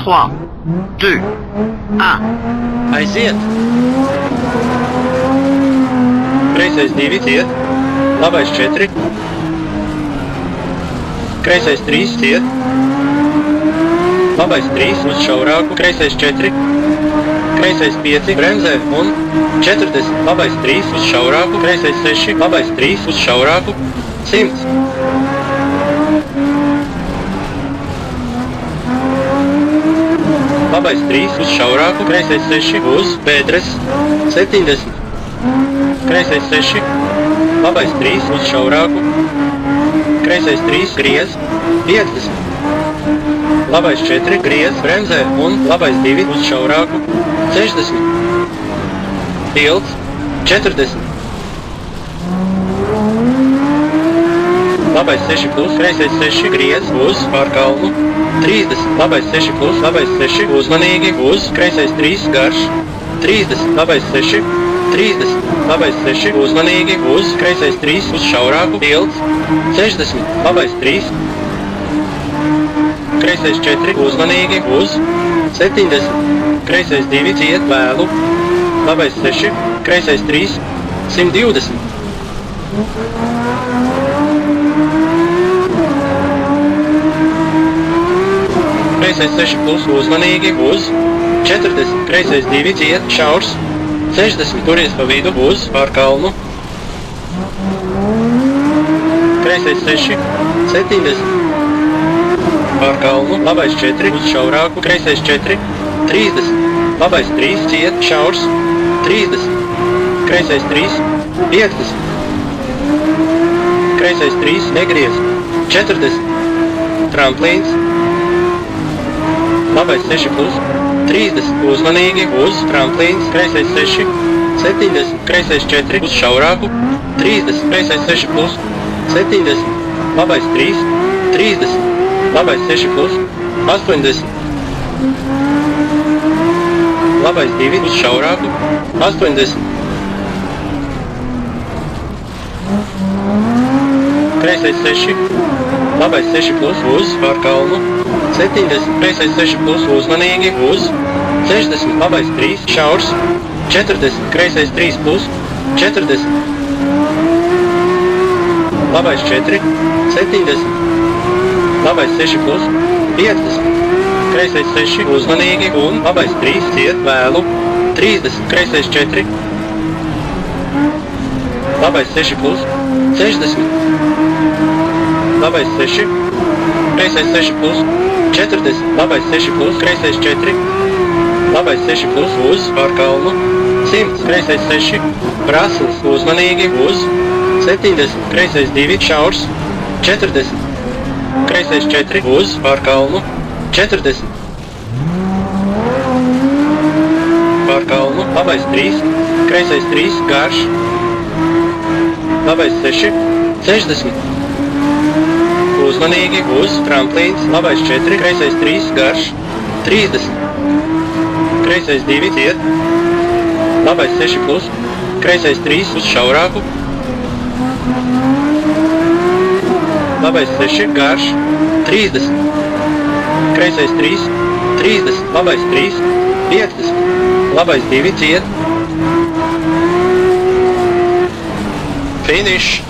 3, 2, 1. Aiziet! Kreisais 2, ciet. Labais 4. Kreisais 3, ciet. Labais 3, uz šaurāku. Kreisais 4. Kreisais 5, bremzē un 40. Labais 3, uz šaurāku. Kreisais 6, labais 3, uz šaurāku. 100. Labais 3, uz šaurāku. Kreisais 6, uz pētres. 70. Kreisais 6, labais 3, uz šaurāku. Kreisais 3, griez. 50. Labais 4, griez, bremzē un labais 2, uz šaurāku. 60. Tilts. 40. Labais 6 plus, kreisais 6, griez, uz pārkalnu. 30. Labais 6 plus, labais 6, uzmanīgi, uz kreisais 3, garš. 30. Labais 6, 30. Labais 6, uzmanīgi, uz kreisais 3, uz šaurāku. Tilts. 60. Labais 3. Kreisais 4, uzmanīgi, uz 70. Kreisais 2, ciet, vēlu. Labais 6, kreisais 3, 120. Kreisais 6 plus, uzmanīgi, uz 40. Kreisais 2, ciet, šaurs. 60. Turies pa vidu, uz pārkalnu. Kreisais 6, 70. Pārkalnu. Labais 4, uz šaurāku. Kreisais 4, 30. Labais 3, ciet, šaurs. 30. Kreisais 3, 50. Kreisais 3, negriez. 40. Tramplīns. Labais 6 plus, 30. Uzmanīgi, uz tramplīns. Kreisais 6, 70. Kreisais 4, uz šaurāku. 30. Kreisais 6 plus, 70. Labais 3, 30. Labais 6 plus, 80. Labais 2, uz šaurāku. 80. Kreisais 6. Labais 6 plus, uz pārkalnu. 70. Kreisais 6 plus, uzmanīgi, uz 60. Labais 3, šaurs. 40. Kreisais 3 plus, 40. Labais 4, 70. Labais 6 plus, 50. Kreisais 6, uzmanīgi, un labais 3, ciet, vēlu. 30. Kreisais 4. Labais 6 plus, 60. Labais 6. Kreisais 6 plus, 40. Labais 6 plus, kreisais 4. Labais 6 plus, uz pārkalnu. 100. Kreisais 6. Praslis, uzmanīgi, uz 70. Kreisais 2, šaurs. 40. Kreisais 4, uz pārkalnu. 40. Pārkalnu. Labais 3. Kreisais 3, garš. Labais 6. 60. Uzmanīgi, uz tramplīns. Labais 4, kreisais 3, garš. 30. Kreisais 2, ciet. Labais 6 plus, kreisais 3, uz šaurāku. Labais 6, garš. 30. Kreisais 3, 30. Labais 3, 50. Labais 2, ciet. Finish.